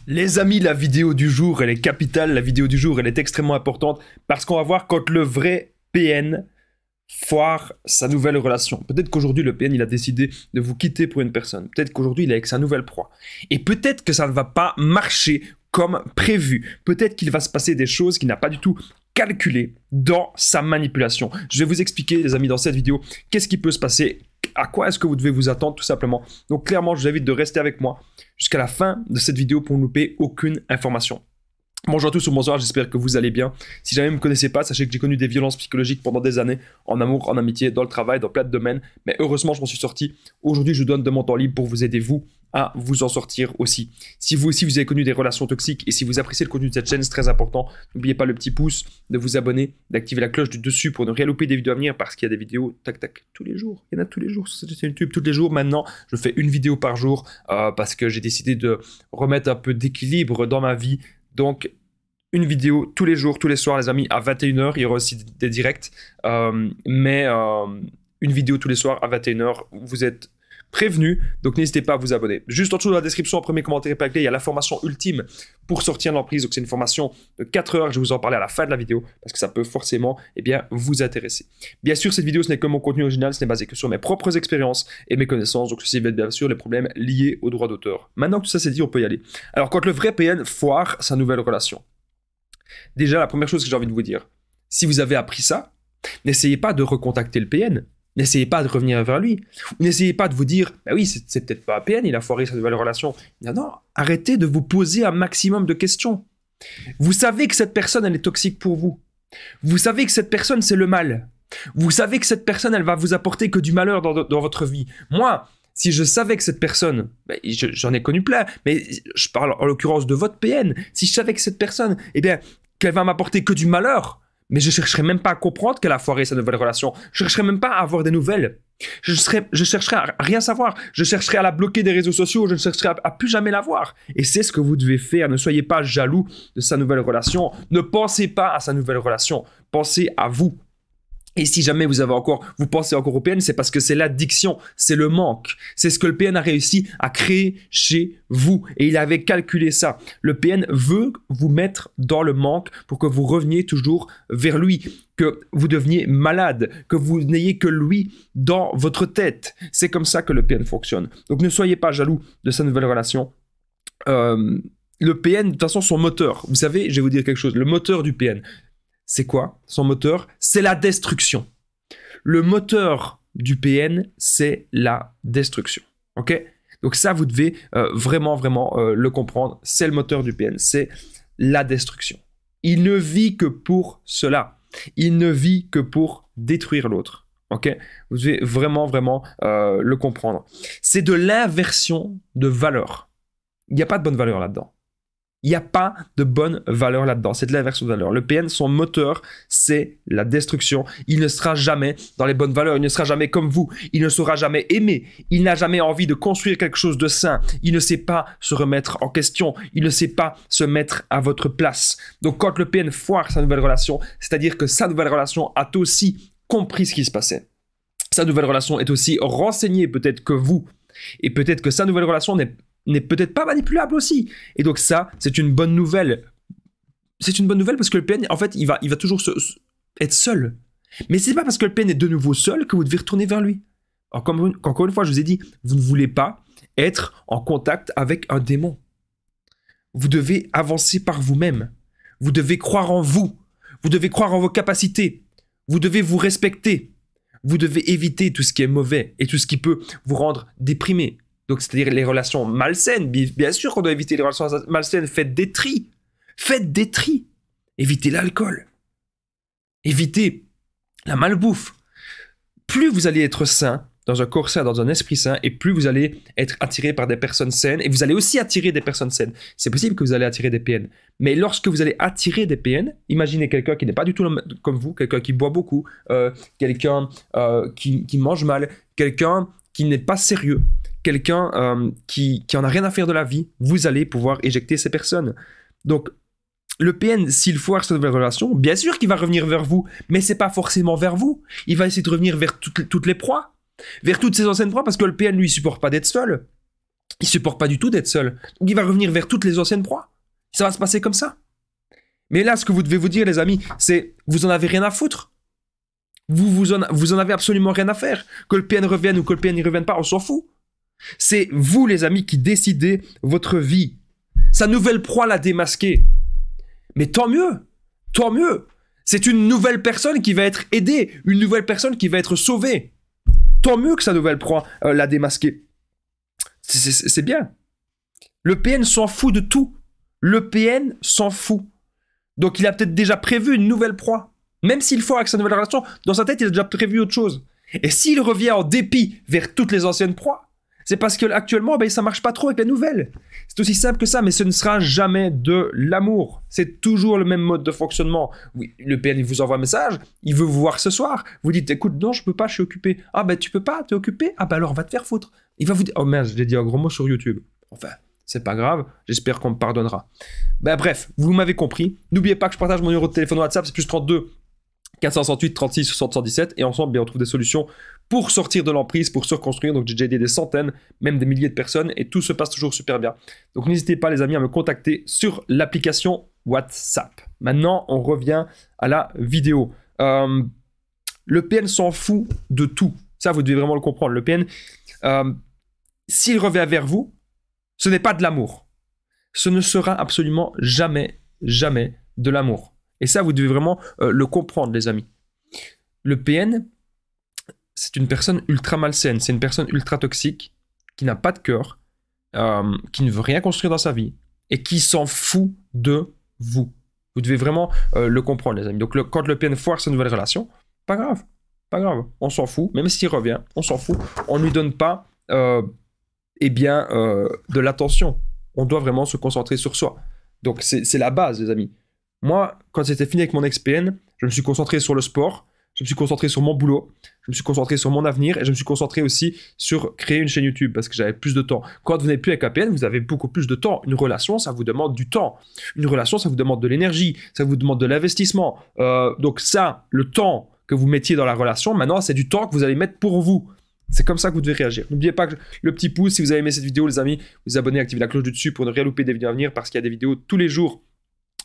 Les amis, la vidéo du jour, elle est capitale, la vidéo du jour, elle est extrêmement importante parce qu'on va voir quand le vrai PN foire sa nouvelle relation. Peut-être qu'aujourd'hui, le PN, il a décidé de vous quitter pour une personne. Peut-être qu'aujourd'hui, il est avec sa nouvelle proie. Et peut-être que ça ne va pas marcher comme prévu. Peut-être qu'il va se passer des choses qu'il n'a pas du tout calculées dans sa manipulation. Je vais vous expliquer, les amis, dans cette vidéo, qu'est-ce qui peut se passer, à quoi est-ce que vous devez vous attendre, tout simplement. Donc clairement, je vous invite de rester avec moi jusqu'à la fin de cette vidéo pour ne louper aucune information. Bonjour à tous ou bonsoir, j'espère que vous allez bien. Si jamais vous ne me connaissez pas, sachez que j'ai connu des violences psychologiques pendant des années, en amour, en amitié, dans le travail, dans plein de domaines. Mais heureusement, je m'en suis sorti. Aujourd'hui, je vous donne de mon temps libre pour vous aider, vous, à vous en sortir aussi. Si vous aussi, vous avez connu des relations toxiques et si vous appréciez le contenu de cette chaîne, c'est très important. N'oubliez pas le petit pouce, de vous abonner, d'activer la cloche du dessus pour ne rien louper des vidéos à venir parce qu'il y a des vidéos, tac, tac, tous les jours. Il y en a tous les jours sur cette chaîne YouTube, tous les jours. Maintenant, je fais une vidéo par jour parce que j'ai décidé de remettre un peu d'équilibre dans ma vie. Donc, une vidéo tous les jours, tous les soirs, les amis, à 21 h. Il y aura aussi des directs, une vidéo tous les soirs à 21 h. Vous êtes prévenus, donc n'hésitez pas à vous abonner. Juste en dessous dans la description, en premier commentaire épinglé, il y a la formation ultime pour sortir de l'emprise. Donc c'est une formation de 4 heures. Je vais vous en parler à la fin de la vidéo parce que ça peut forcément vous intéresser. Bien sûr, cette vidéo, ce n'est que mon contenu original, ce n'est basé que sur mes propres expériences et mes connaissances. Donc ceci va être bien sûr les problèmes liés aux droits d'auteur. Maintenant que tout ça c'est dit, on peut y aller. Alors quand le vrai PN foire sa nouvelle relation. Déjà, la première chose que j'ai envie de vous dire, si vous avez appris ça, n'essayez pas de recontacter le PN, n'essayez pas de revenir vers lui, n'essayez pas de vous dire, bah oui, c'est peut-être pas un PN, il a foiré sa nouvelle relation. Non, non, arrêtez de vous poser un maximum de questions. Vous savez que cette personne, elle est toxique pour vous. Vous savez que cette personne, c'est le mal. Vous savez que cette personne, elle va vous apporter que du malheur dans votre vie. Moi, si je savais que cette personne, ben, j'en ai connu plein, mais je parle en l'occurrence de votre PN, si je savais que cette personne, eh bien, qu'elle va m'apporter que du malheur, mais je ne chercherais même pas à comprendre qu'elle a foiré sa nouvelle relation, je ne chercherais même pas à avoir des nouvelles, je chercherais à rien savoir, je chercherais à la bloquer des réseaux sociaux, je ne chercherais à plus jamais la voir. Et c'est ce que vous devez faire, ne soyez pas jaloux de sa nouvelle relation, ne pensez pas à sa nouvelle relation, pensez à vous. Et si jamais vous pensez encore au PN, c'est parce que c'est l'addiction, c'est le manque. C'est ce que le PN a réussi à créer chez vous. Et il avait calculé ça. Le PN veut vous mettre dans le manque pour que vous reveniez toujours vers lui, que vous deveniez malade, que vous n'ayez que lui dans votre tête. C'est comme ça que le PN fonctionne. Donc ne soyez pas jaloux de sa nouvelle relation. Le PN, de toute façon, son moteur, vous savez, je vais vous dire quelque chose, le moteur du PN, c'est quoi son moteur? C'est la destruction. Le moteur du PN, c'est la destruction. Ok? Donc ça, vous devez vraiment le comprendre. C'est le moteur du PN, c'est la destruction. Il ne vit que pour cela. Il ne vit que pour détruire l'autre. Ok? Vous devez vraiment le comprendre. C'est de l'inversion de valeur. Il n'y a pas de bonne valeur là-dedans. Il n'y a pas de bonne valeur là-dedans, c'est de l'inversion de valeur. Le PN, son moteur, c'est la destruction. Il ne sera jamais dans les bonnes valeurs, il ne sera jamais comme vous, il ne saura jamais aimer, il n'a jamais envie de construire quelque chose de sain, il ne sait pas se remettre en question, il ne sait pas se mettre à votre place. Donc quand le PN foire sa nouvelle relation, c'est-à-dire que sa nouvelle relation a aussi compris ce qui se passait. Sa nouvelle relation est aussi renseignée peut-être que vous, et peut-être que sa nouvelle relation n'est peut-être pas manipulable aussi. Et donc ça, c'est une bonne nouvelle. C'est une bonne nouvelle parce que le PN, en fait, il va toujours être seul. Mais c'est pas parce que le PN est de nouveau seul que vous devez retourner vers lui. Encore une fois, je vous ai dit, vous ne voulez pas être en contact avec un démon. Vous devez avancer par vous-même. Vous devez croire en vous. Vous devez croire en vos capacités. Vous devez vous respecter. Vous devez éviter tout ce qui est mauvais et tout ce qui peut vous rendre déprimé. Donc, c'est-à-dire les relations malsaines. Bien sûr qu'on doit éviter les relations malsaines. Faites des tris. Faites des tris. Évitez l'alcool. Évitez la malbouffe. Plus vous allez être sain, dans un corps sain, dans un esprit sain, et plus vous allez être attiré par des personnes saines, et vous allez aussi attirer des personnes saines. C'est possible que vous allez attirer des PN. Mais lorsque vous allez attirer des PN, imaginez quelqu'un qui n'est pas du tout comme vous, quelqu'un qui boit beaucoup, quelqu'un qui mange mal, quelqu'un qui n'est pas sérieux, quelqu'un qui en a rien à faire de la vie, vous allez pouvoir éjecter ces personnes. Donc, le PN, s'il foire sa nouvelle relation, bien sûr qu'il va revenir vers vous, mais c'est pas forcément vers vous. Il va essayer de revenir vers toutes les proies, vers toutes ses anciennes proies, parce que le PN, lui, il supporte pas d'être seul. il supporte pas du tout d'être seul. Donc il va revenir vers toutes les anciennes proies. Ça va se passer comme ça. Mais là, ce que vous devez vous dire, les amis, c'est vous en avez rien à foutre. Vous en avez absolument rien à faire. Que le PN revienne ou que le PN n'y revienne pas, on s'en fout. C'est vous, les amis, qui décidez votre vie. Sa nouvelle proie l'a démasqué. Mais tant mieux. Tant mieux. C'est une nouvelle personne qui va être aidée. Une nouvelle personne qui va être sauvée. Tant mieux que sa nouvelle proie l'a démasqué. C'est bien. Le PN s'en fout de tout. Le PN s'en fout. Donc il a peut-être déjà prévu une nouvelle proie. Même s'il faut avec sa nouvelle relation, dans sa tête, il a déjà prévu autre chose. Et s'il revient en dépit vers toutes les anciennes proies, c'est parce qu'actuellement, ça marche pas trop avec la nouvelle. C'est aussi simple que ça, mais ce ne sera jamais de l'amour. C'est toujours le même mode de fonctionnement. Oui, le PN, il vous envoie un message, il veut vous voir ce soir. Vous dites, écoute, non, je peux pas, je suis occupé. Ah, tu peux pas, t'es occupé? Ah, alors, va te faire foutre. Il va vous dire, oh merde, je l'ai dit un gros mot sur YouTube. Enfin, c'est pas grave, j'espère qu'on me pardonnera. Bref, vous m'avez compris. N'oubliez pas que je partage mon numéro de téléphone WhatsApp, c'est plus 32 468 36 77, et ensemble, on trouve des solutions pour sortir de l'emprise, pour se reconstruire. Donc j'ai déjà aidé des centaines, même des milliers de personnes, et tout se passe toujours super bien. Donc n'hésitez pas, les amis, à me contacter sur l'application WhatsApp. Maintenant, on revient à la vidéo. Le PN s'en fout de tout. Ça, vous devez vraiment le comprendre. Le PN, s'il revient vers vous, ce n'est pas de l'amour. Ce ne sera absolument jamais, jamais de l'amour. Et ça, vous devez vraiment le comprendre, les amis. Le PN, c'est une personne ultra malsaine, c'est une personne ultra toxique, qui n'a pas de cœur, qui ne veut rien construire dans sa vie, et qui s'en fout de vous. Vous devez vraiment le comprendre, les amis. Donc quand le PN foire sa nouvelle relation, pas grave, on s'en fout, même s'il revient, on s'en fout, on ne lui donne pas de l'attention. On doit vraiment se concentrer sur soi. Donc c'est la base, les amis. Moi, quand c'était fini avec mon ex-PN, je me suis concentré sur le sport, je me suis concentré sur mon boulot, je me suis concentré sur mon avenir, et je me suis concentré aussi sur créer une chaîne YouTube, parce que j'avais plus de temps. Quand vous n'êtes plus avec un PN, vous avez beaucoup plus de temps. Une relation, ça vous demande du temps. Une relation, ça vous demande de l'énergie, ça vous demande de l'investissement. Donc ça, le temps que vous mettiez dans la relation, maintenant, c'est du temps que vous allez mettre pour vous. C'est comme ça que vous devez réagir. N'oubliez pas que le petit pouce, si vous avez aimé cette vidéo, les amis, vous abonnez, activez la cloche du dessus pour ne rien louper des vidéos à venir, parce qu'il y a des vidéos tous les jours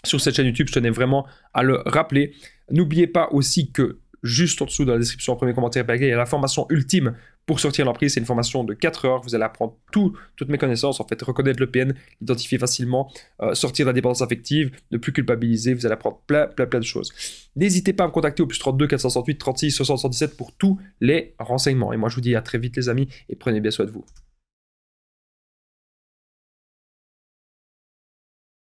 sur cette chaîne YouTube. Je tenais vraiment à le rappeler. N'oubliez pas aussi que juste en dessous dans la description, en premier commentaire, il y a la formation ultime pour sortir l'emprise. C'est une formation de 4 heures. Vous allez apprendre toutes mes connaissances, en fait, reconnaître le PN, l'identifier facilement, sortir de la dépendance affective, ne plus culpabiliser. Vous allez apprendre plein de choses. N'hésitez pas à me contacter au plus 32 468 36 77 pour tous les renseignements. Et moi, je vous dis à très vite, les amis, et prenez bien soin de vous.